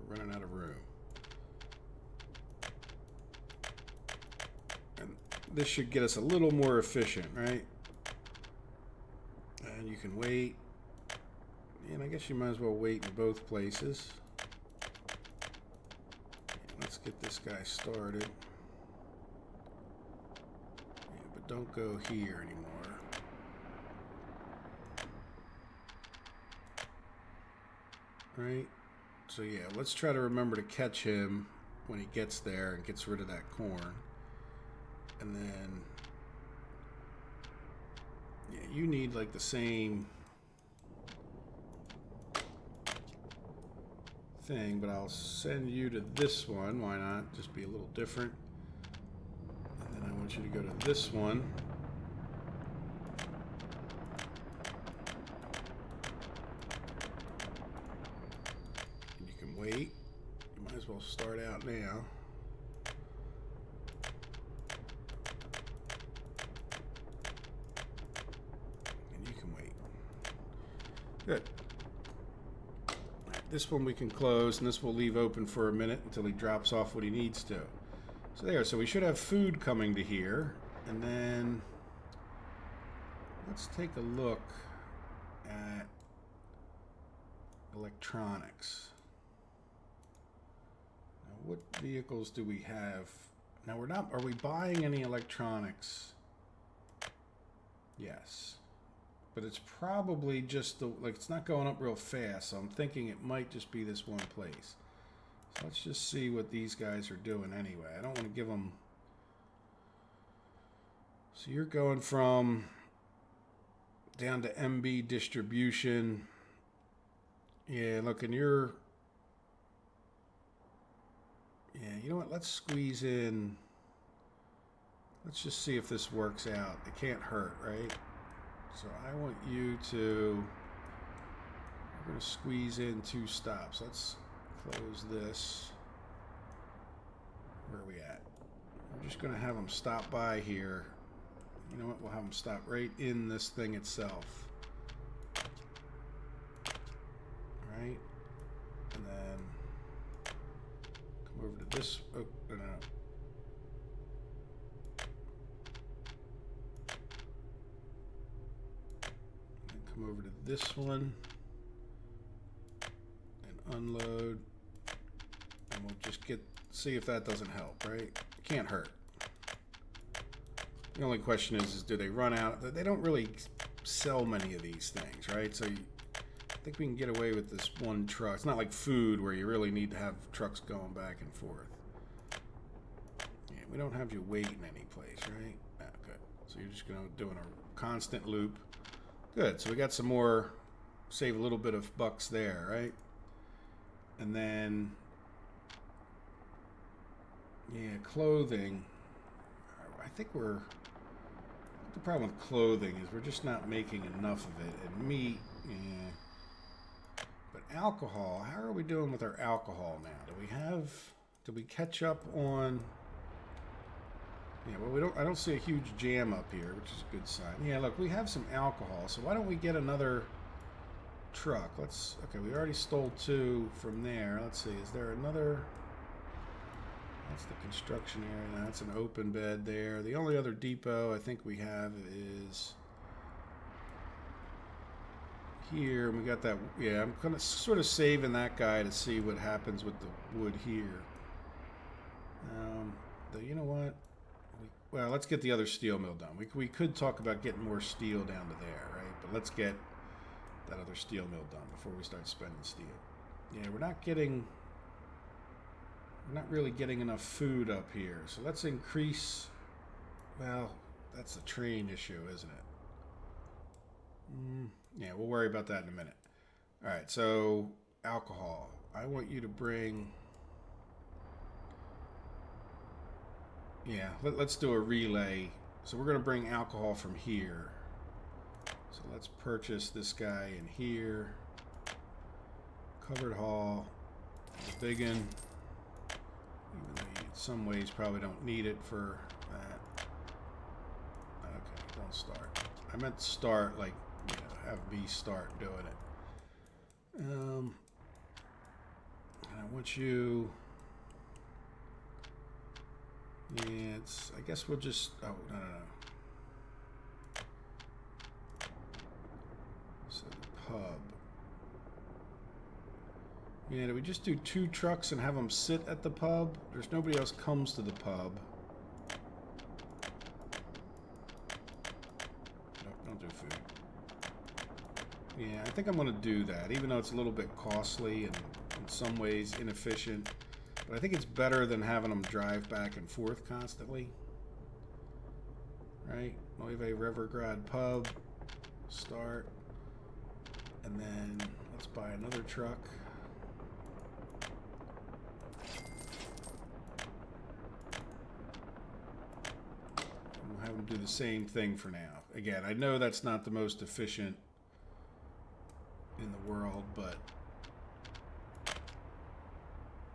We're running out of room. And this should get us a little more efficient, right? And you can wait. And I guess you might as well wait in both places. Let's get this guy started. Yeah, but don't go here anymore. Right? So yeah, let's try to remember to catch him when he gets there and gets rid of that corn. And then, yeah, you need like the same thing, but I'll send you to this one. Why not? Just be a little different. And then I want you to go to this one. And you can wait. You might as well start out now. And you can wait. Good. This one we can close, and this we'll leave open for a minute until he drops off what he needs to. So there, so we should have food coming to here. And then let's take a look electronics. Now, what vehicles do we have? Now we're not, are we buying any electronics? Yes. But it's probably just the, like, it's not going up real fast, so I'm thinking it might just be this one place. So let's just see what these guys are doing anyway. I don't want to give them... So you're going from down to MB distribution. Yeah, look, and you're... Yeah, you know what? Let's squeeze in. Let's just see if this works out. It can't hurt, right? So I want you to... We're going to squeeze in 2 stops. Let's close this. Where are we at? We're just going to have them stop by here. You know what? We'll have them stop right in this thing itself. Right? And then come over to this. Oh, no, no. And come over to this one and unload. And we'll just see if that doesn't help, right? Can't hurt. The only question is do they run out? They don't really sell many of these things, right? So I think we can get away with this one truck. It's not like food where you really need to have trucks going back and forth. Yeah, we don't have you waiting any place, right? Ah, good. So you're just doing a constant loop. Good. So we got some more, save a little bit of bucks there, right? And then, yeah, clothing. I think the problem with clothing is we're just not making enough of it. And meat, yeah. But alcohol, how are we doing with our alcohol now? Did we catch up on... Yeah, well, I don't see a huge jam up here, which is a good sign. Yeah, look, we have some alcohol, so why don't we get another truck? Okay, we already stole 2 from there. Let's see, is there another... That's the construction area. That's an open bed there. The only other depot I think we have is here. We got that. Yeah, I'm kind of sort of saving that guy to see what happens with the wood here. You know what? Well, let's get the other steel mill done. We could talk about getting more steel down to there, right? But let's get that other steel mill done before we start spending steel. Yeah, we're not really getting enough food up here. So let's increase... Well, that's a train issue, isn't it? Yeah, we'll worry about that in a minute. All right, so alcohol. I want you to bring... Yeah, let's do a relay. So we're going to bring alcohol from here. So let's purchase this guy in here. Covered hall. The big one. Even though you, in some ways, probably don't need it for that. Okay, don't start. I meant start, like, you know, have me start doing it. And I want you... Yeah, it's... I guess we'll just... Oh, no. So, the pub. Yeah, do we just do 2 trucks and have them sit at the pub? There's nobody else comes to the pub. Nope, don't do food. Yeah, I think I'm going to do that, even though it's a little bit costly and in some ways inefficient. But I think it's better than having them drive back and forth constantly. Right? Noivay Revergrad pub. Start. And then let's buy another truck. We'll have them do the same thing for now. Again, I know that's not the most efficient in the world, but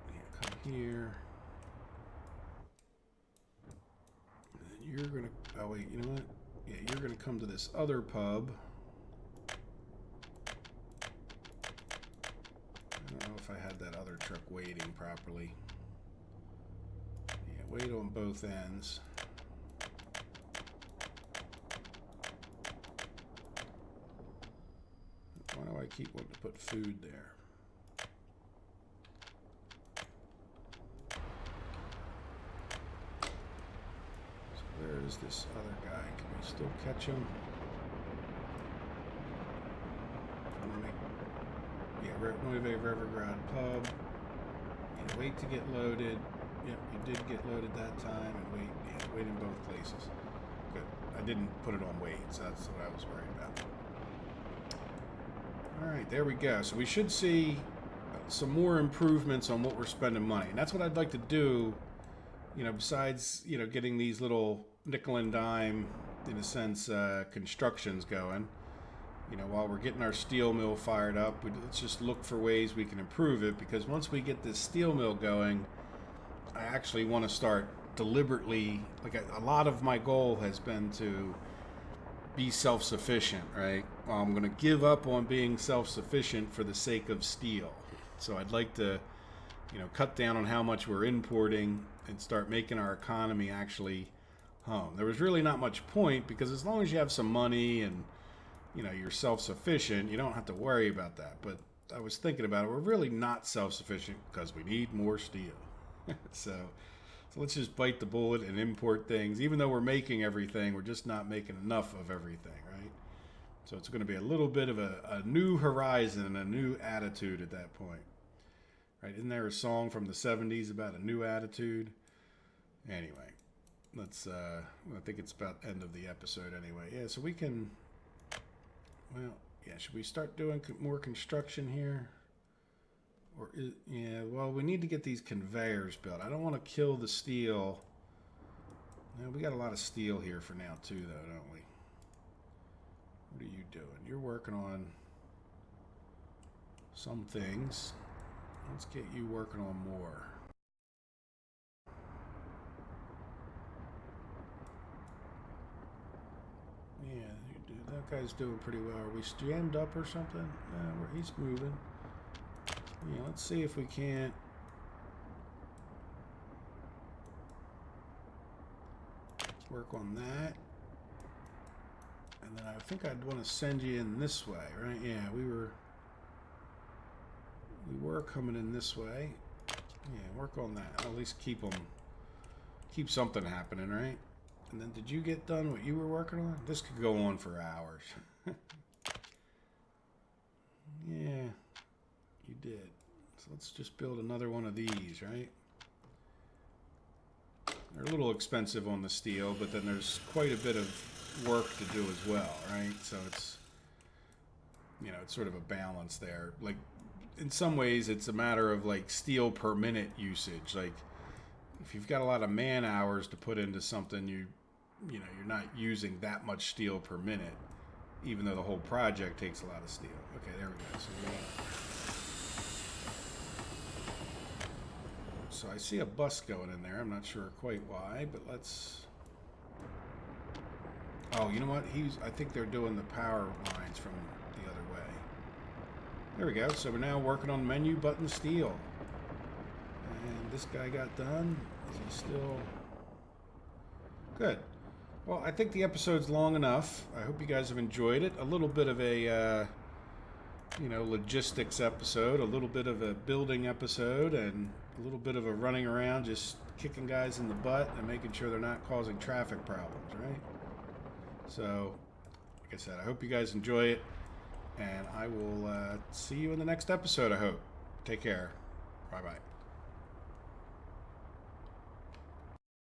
yeah, come here. And then you're gonna, oh wait, you know what? Yeah, you're gonna come to this other pub. I don't know if I had that other truck waiting properly. Yeah, wait on both ends. Why do I keep wanting to put food there? is this other guy? Can we still catch him? Yeah, Nueve Revergrad Pub. Yeah, wait to get loaded. Yep, you did get loaded that time, and wait. Yeah, wait in both places. Good. I didn't put it on wait, so that's what I was worried about. All right, there we go. So we should see some more improvements on what we're spending money, and that's what I'd like to do. You know, besides getting these little nickel and dime, in a sense, constructions going. You know, while we're getting our steel mill fired up, let's just look for ways we can improve it, because once we get this steel mill going, I actually want to start deliberately, like a lot of my goal has been to be self-sufficient, right? Well, I'm going to give up on being self-sufficient for the sake of steel. So I'd like to, cut down on how much we're importing and start making our economy actually hum. There was really not much point, because as long as you have some money and you're self-sufficient, you don't have to worry about that. But I was thinking about it. We're really not self-sufficient because we need more steel. So let's just bite the bullet and import things. Even though we're making everything, we're just not making enough of everything, right? So it's going to be a little bit of a new horizon and a new attitude at that point. Right? Isn't there a song from the 70s about a new attitude? Anyway, let's, I think it's about the end of the episode anyway. Yeah, so we can... Well, yeah, should we start doing more construction here? Or, yeah, well, we need to get these conveyors built. I don't want to kill the steel. Yeah, we got a lot of steel here for now, too, though, don't we? What are you doing? You're working on some things. Let's get you working on more. Yeah, that guy's doing pretty well. Are we jammed up or something? No, he's moving. Yeah, let's see if we can't. Work on that. And then I think I'd want to send you in this way, right? Yeah, we were coming in this way. Yeah, work on that. At least keep something happening, right? And then did you get done what you were working on? This could go on for hours. Yeah, you did. So let's just build another one of these, right? They're a little expensive on the steel, but then there's quite a bit of work to do as well, right? So it's, it's sort of a balance there. Like, in some ways, it's a matter of, like, steel per minute usage. Like, if you've got a lot of man hours to put into something, you're not using that much steel per minute, even though the whole project takes a lot of steel. Okay, there we go. So I see a bus going in there. I'm not sure quite why, but let's... Oh, you know what? I think they're doing the power lines from the other way. There we go. So we're now working on menu button steel. And this guy got done. Is he still... Good. Well, I think the episode's long enough. I hope you guys have enjoyed it. A little bit of a, logistics episode, a little bit of a building episode, and a little bit of a running around, just kicking guys in the butt and making sure they're not causing traffic problems, right? So, like I said, I hope you guys enjoy it, and I will see you in the next episode, I hope. Take care. Bye-bye.